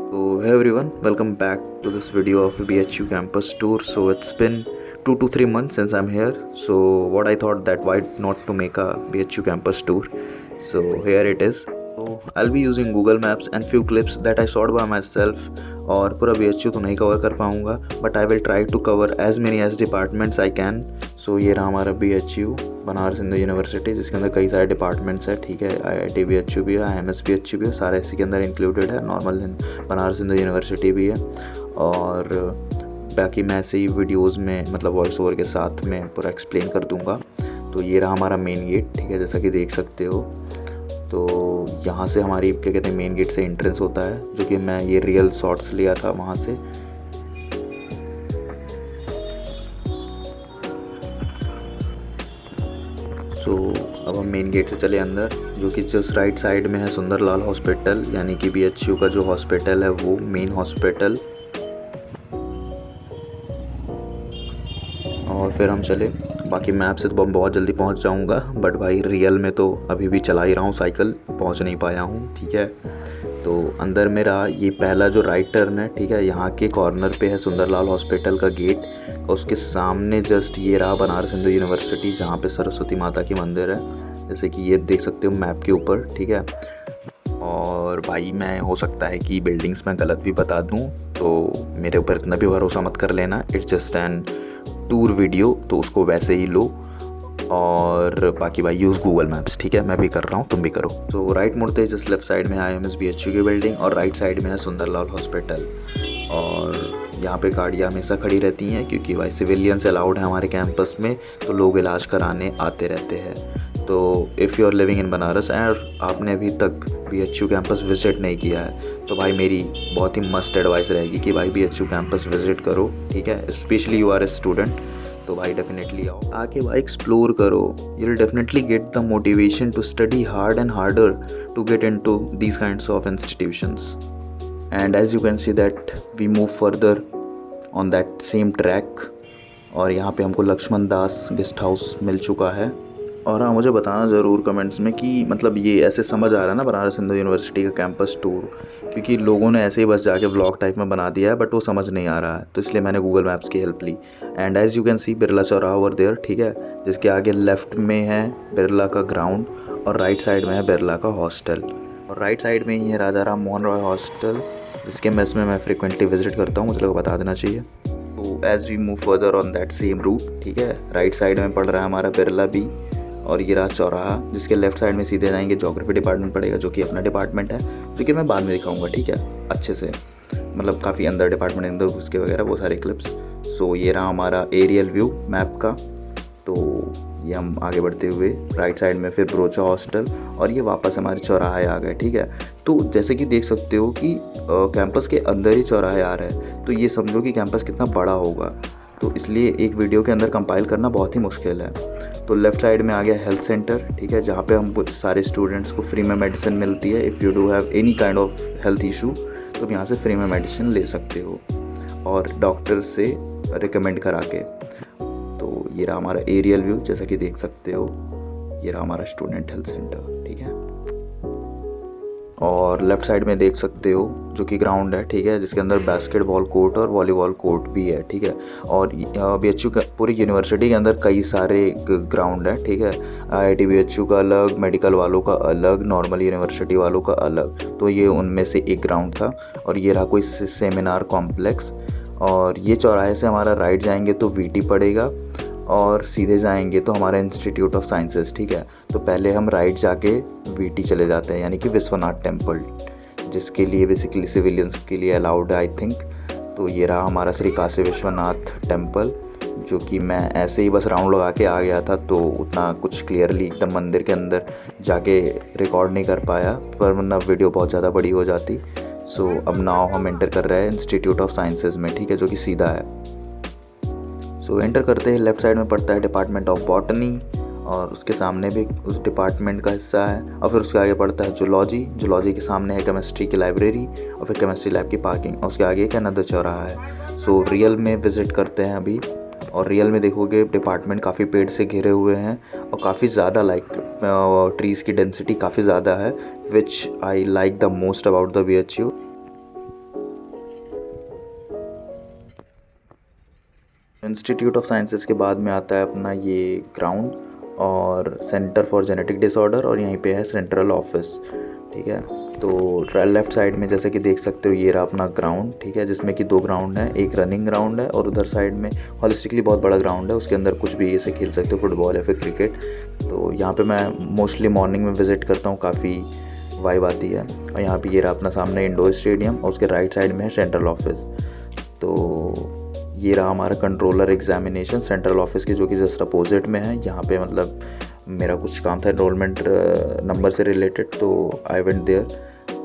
So, hey everyone, welcome back to this video of BHU campus tour. So, it's been 2 to 3 months since I'm here. So, what I thought that why not to make a BHU campus tour. So, here it is. So, I'll be using Google Maps and few clips that I shot by myself. और पूरा BHU तो नहीं cover कर पाऊँगा, but I will try to cover as many as departments I can. So ये रहा हमारा BHU Banaras Hindu university, जिसके अंदर कई सारे डिपार्टमेंट्स हैं. ठीक है, IIT BHU भी है, IMS BHU भी है, सारे इसी के अंदर इंक्लूडेड है. नॉर्मल बनारस हिंदू यूनिवर्सिटी भी है. और बाकी मैं ऐसे ही वीडियोज़ में मतलब वॉइस ओवर के साथ में पूरा एक्सप्लेन कर दूँगा. तो ये रहा हमारा मेन गेट. ठीक है, जैसा कि देख सकते हो. तो यहाँ से हमारी क्या कहते हैं मेन गेट से एंट्रेंस होता है, जो कि मैं ये रियल शॉट्स लिया था वहाँ से. सो अब हम मेन गेट से चले अंदर, जो कि जस्ट राइट साइड में है सुंदरलाल हॉस्पिटल, यानी कि BHU का जो हॉस्पिटल है वो मेन हॉस्पिटल. और फिर हम चले. बाकी मैप से तो मैं बहुत जल्दी पहुंच जाऊंगा, बट भाई रियल में तो अभी भी चला ही रहा हूँ साइकिल, पहुंच नहीं पाया हूँ. ठीक है, तो अंदर मेरा ये पहला जो राइट टर्न है, ठीक है, यहाँ के कॉर्नर पे है सुंदरलाल हॉस्पिटल का गेट. और उसके सामने जस्ट ये रहा बनारस हिंदू यूनिवर्सिटी, जहाँ पे सरस्वती माता की मंदिर है, जैसे कि ये देख सकते हो मैप के ऊपर. ठीक है, और भाई मैं हो सकता है कि बिल्डिंग्स में गलत भी बता दूँ, तो मेरे ऊपर इतना भी भरोसा मत कर लेना. It's just an tour video, तो उसको वैसे ही लो. और बाकी भाई यूज़ गूगल मैप्स. ठीक है, मैं भी कर रहा हूँ, तुम भी करो. तो राइट मुड़ते ही जस्ट लेफ्ट साइड में IMS BHU की बिल्डिंग, और राइट साइड में है सुंदरलाल हॉस्पिटल. और यहाँ पे गाड़ियाँ हमेशा खड़ी रहती हैं, क्योंकि भाई सिविलियंस अलाउड है हमारे कैंपस में, तो लोग इलाज कराने आते रहते हैं. तो if you are living in Banaras and आपने अभी तक BHU कैंपस विज़िट नहीं किया है, तो भाई मेरी बहुत ही मस्ट एडवाइस रहेगी कि भाई BHU कैंपस विज़िट करो. ठीक है, specially you are a student, तो भाई डेफिनेटली आओ, आके भाई एक्सप्लोर करो. You will definitely get the motivation to study hard and harder to get into these kinds of institutions. And as you can see that we move further on that same track. और यहाँ पे हमको Lakshman Das guest house मिल चुका है. और हाँ, मुझे बताना ज़रूर कमेंट्स में कि मतलब ये ऐसे समझ आ रहा है ना बनारस हिंदू यूनिवर्सिटी का कैंपस टूर, क्योंकि लोगों ने ऐसे ही बस जाके व्लॉग टाइप में बना दिया है, बट वो समझ नहीं आ रहा है, तो इसलिए मैंने गूगल मैप्स की हेल्प ली. And as you can see Birla Chauraha over there. ठीक है, जिसके आगे लेफ़्ट में है बिरला का ग्राउंड, और राइट साइड में है बिरला का हॉस्टल. और राइट साइड में ही है राजा राम मोहन रॉय हॉस्टल, जिसके मेस में मैं फ्रिक्वेंटली विजिट करता हूँ, मुझे लोग बता देना चाहिए. तो as we move further on that same route, ठीक है, राइट साइड में पड़ रहा है हमारा बिरला बी, और ये रहा चौराहा, जिसके लेफ्ट साइड में सीधे जाएंगे ज्योग्राफी डिपार्टमेंट पड़ेगा, जो कि अपना डिपार्टमेंट है, जो कि मैं बाद में दिखाऊंगा. ठीक है, अच्छे से, मतलब काफ़ी अंदर डिपार्टमेंट अंदर घुस के वगैरह वो सारे क्लिप्स. सो ये रहा हमारा एरियल व्यू मैप का. तो ये हम आगे बढ़ते हुए राइट साइड में फिर ब्रोचा हॉस्टल, और ये वापस हमारे चौराहे आ गए. ठीक है, तो जैसे कि देख सकते हो कि कैंपस के अंदर ही चौराहे आ रहे हैं, तो ये समझो कि कैंपस कितना बड़ा होगा. तो इसलिए एक वीडियो के अंदर कंपाइल करना बहुत ही मुश्किल है. तो लेफ़्ट साइड में आ गया हेल्थ सेंटर. ठीक है, जहाँ पे हम सारे स्टूडेंट्स को फ्री में मेडिसिन मिलती है. If you do have any kind of health issue, तो आप यहाँ से फ्री में मेडिसिन ले सकते हो, और डॉक्टर से रिकमेंड करा के. तो ये रहा हमारा एरियल व्यू, जैसा कि देख सकते हो. ये रहा हमारा स्टूडेंट हेल्थ सेंटर. ठीक है, और लेफ़्ट साइड में देख सकते हो जो कि ग्राउंड है. ठीक है, जिसके अंदर बास्केटबॉल कोर्ट और वॉलीबॉल कोर्ट भी है. ठीक है, और BHU का पूरी यूनिवर्सिटी के अंदर कई सारे ग्राउंड है. ठीक है, IIT BHU का अलग, मेडिकल वालों का अलग, नॉर्मल यूनिवर्सिटी वालों का अलग. तो ये उनमें से एक ग्राउंड था. और ये रहा कोई सेमिनार कॉम्प्लेक्स. और ये चौराहे से हमारा राइट जाएंगे तो VT पड़ेगा, और सीधे जाएंगे तो हमारा इंस्टीट्यूट ऑफ साइंसेस. ठीक है, तो पहले हम राइट जाके VT चले जाते हैं, यानी कि विश्वनाथ टेम्पल, जिसके लिए बेसिकली सिविलियंस के लिए अलाउड है आई थिंक. तो ये रहा हमारा श्री काशी विश्वनाथ टेम्पल, जो कि मैं ऐसे ही बस राउंड लगा के आ गया था, तो उतना कुछ क्लियरली एकदम मंदिर के अंदर जाके रिकॉर्ड नहीं कर पाया, वरना वीडियो बहुत ज़्यादा बड़ी हो जाती. सो अब नाउ हम एंटर कर रहे हैं इंस्टीट्यूट ऑफ साइंसेज में. ठीक है, जो कि सीधा है. सो एंटर करते ही लेफ़्ट साइड में पड़ता है डिपार्टमेंट ऑफ बॉटनी, और उसके सामने भी उस डिपार्टमेंट का हिस्सा है. और फिर उसके आगे पड़ता है जूलॉजी. जूलॉजी के सामने है केमिस्ट्री की लाइब्रेरी, और फिर केमिस्ट्री लैब की पार्किंग, और उसके आगे एक अनदर चौराहा है. सो रियल में विज़िट करते हैं अभी, और रियल में देखोगे डिपार्टमेंट काफ़ी पेड़ से घिरे हुए हैं, और काफ़ी ज़्यादा ट्रीज़ की डेंसिटी काफ़ी ज़्यादा है, which I like the most about the BHU. Institute of sciences के बाद में आता है अपना ये ग्राउंड और सेंटर फॉर जेनेटिक डिसऑर्डर, और यहीं पे है सेंट्रल ऑफिस। ठीक है, तो लेफ़्ट साइड में जैसे कि देख सकते हो ये रहा अपना ग्राउंड। ठीक है, जिसमें कि 2 ग्राउंड है, एक रनिंग ग्राउंड है और उधर साइड में हॉलिस्टिकली बहुत बड़ा ग्राउंड है, उसके अंदर कुछ भी ऐसे खेल सकते हो, फुटबॉल या फिर क्रिकेट। तो यहाँ पे मैं मोस्टली मॉर्निंग में विज़िट करता हूँ, काफ़ी वाइब आती है। और यहाँ पे ये रहा अपना सामने इंडोर स्टेडियम और उसके राइट साइड में है सेंट्रल ऑफिस। तो ये रहा हमारा कंट्रोलर एग्जामिनेशन सेंट्रल ऑफिस के, जो कि जस्ट अपोजिट में है। यहाँ पे मतलब मेरा कुछ काम था एनरोलमेंट नंबर से रिलेटेड, तो आई वेंट देयर।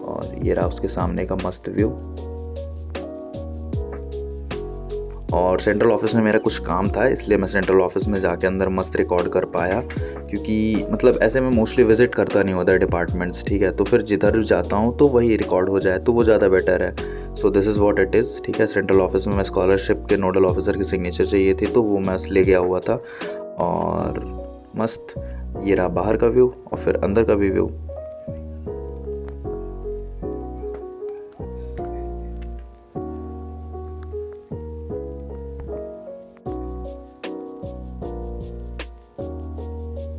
और ये रहा उसके सामने का मस्त व्यू। और सेंट्रल ऑफिस में मेरा कुछ काम था, इसलिए मैं सेंट्रल ऑफिस में जाके अंदर मस्त रिकॉर्ड कर पाया, क्योंकि मतलब ऐसे मैं मोस्टली विज़िट करता नहीं अदर डिपार्टमेंट्स। ठीक है, तो फिर जिधर जाता हूँ तो वही रिकॉर्ड हो जाए तो वो ज़्यादा बेटर है। So this is what it is. ठीक है, सेंट्रल ऑफिस में मैं स्कॉलरशिप के नोडल ऑफिसर की सिग्नेचर चाहिए थी, तो वो मैं ले गया हुआ था। और मस्त ये रहा बाहर का व्यू और फिर अंदर का भी व्यू।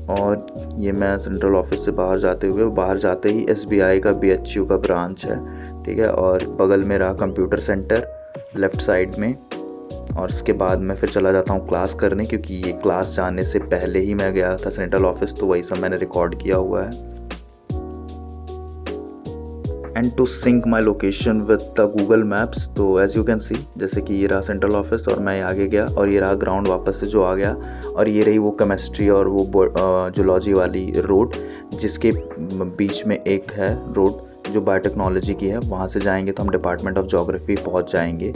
और ये मैं सेंट्रल ऑफिस से बाहर जाते ही SBI का BHU का ब्रांच है। ठीक है, और बगल में रहा कंप्यूटर सेंटर लेफ़्ट साइड में। और इसके बाद मैं फिर चला जाता हूँ क्लास करने, क्योंकि ये क्लास जाने से पहले ही मैं गया था सेंट्रल ऑफिस, तो वही सब मैंने रिकॉर्ड किया हुआ है। And to sync my location with the Google maps, तो एज़ यू कैन सी, जैसे कि ये रहा सेंट्रल ऑफिस और मैं आगे गया, और ये रहा ग्राउंड वापस से जो आ गया, और ये रही वो केमिस्ट्री और वो जूलॉजी वाली रोड, जिसके बीच में एक है रोड जो बायोटेक्नोलॉजी की है। वहाँ से जाएंगे तो हम डिपार्टमेंट ऑफ ज्योग्राफी पहुँच जाएंगे।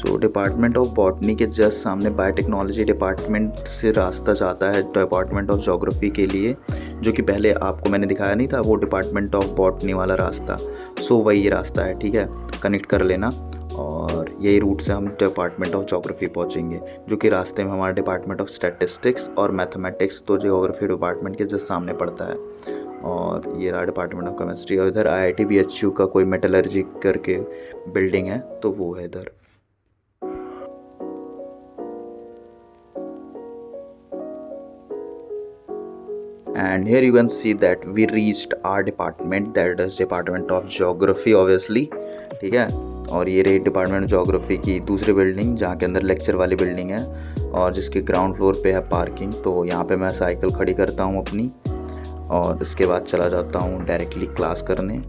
तो डिपार्टमेंट ऑफ बॉटनी के जस्ट सामने बायोटेक्नोलॉजी डिपार्टमेंट से रास्ता जाता है डिपार्टमेंट ऑफ ज्योग्राफी के लिए, जो कि पहले आपको मैंने दिखाया नहीं था, वो डिपार्टमेंट ऑफ बॉटनी वाला रास्ता। सो वही रास्ता है। ठीक है, कनेक्ट कर लेना, और यही रूट से हम डिपार्टमेंट ऑफ ज्योग्राफी पहुंचेंगे, जो कि रास्ते में हमारा डिपार्टमेंट ऑफ स्टैटिस्टिक्स और मैथमेटिक्स तो ज्योग्राफी डिपार्टमेंट के जस्ट सामने पड़ता है। और ये रहा डिपार्टमेंट ऑफ केमिस्ट्री, और इधर IIT BHU का कोई मेटलर्जी करके बिल्डिंग है, तो वो है इधर। And here you can see that we reached our department, that is department of geography obviously। ठीक है, और ये रही डिपार्टमेंट ज्योग्राफी की दूसरी बिल्डिंग, जहाँ के अंदर लेक्चर वाली बिल्डिंग है और जिसके ग्राउंड फ्लोर पे है पार्किंग। तो यहाँ पे मैं साइकिल खड़ी करता हूँ अपनी, और इसके बाद चला जाता हूँ डायरेक्टली क्लास करने।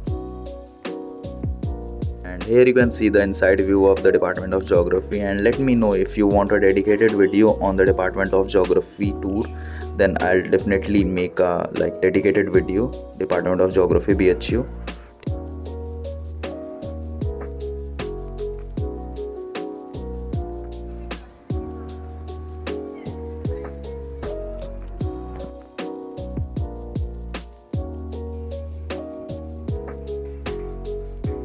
And here you can see the inside view of the Department of Geography, and let me know if you want a dedicated video on the Department of Geography tour, then I'll definitely make a dedicated video, Department of Geography BHU।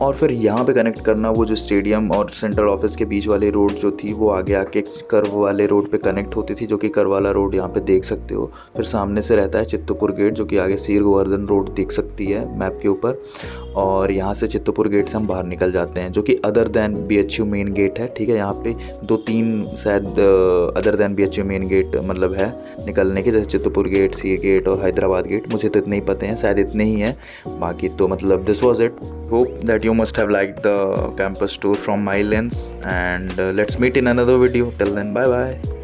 और फिर यहाँ पे connect करना वो जो stadium और central office के बीच वाली रोड जो थी, वो आगे आके कर्व वाले रोड पे कनेक्ट होती थी, जो कि कर्व वाला रोड यहाँ पे देख सकते हो। फिर सामने से रहता है चित्तौपुर गेट, जो कि आगे सीर गोवर्धन रोड दिख सकती है मैप के ऊपर। और यहाँ से चित्तौपुर गेट से हम बाहर निकल जाते हैं, जो कि other than BHU main gate है। ठीक है, यहाँ पे 2-3 शायद other than BHU main gate मतलब है निकलने के, जैसे चित्तौपुर गेट, सी गेट और हैदराबाद गेट। मुझे तो इतने ही पते हैं, शायद इतने ही हैं, बाकी तो मतलब this was it. Hope that you must have liked the campus tour from my lens, and let's meet in another video. Till then, bye bye.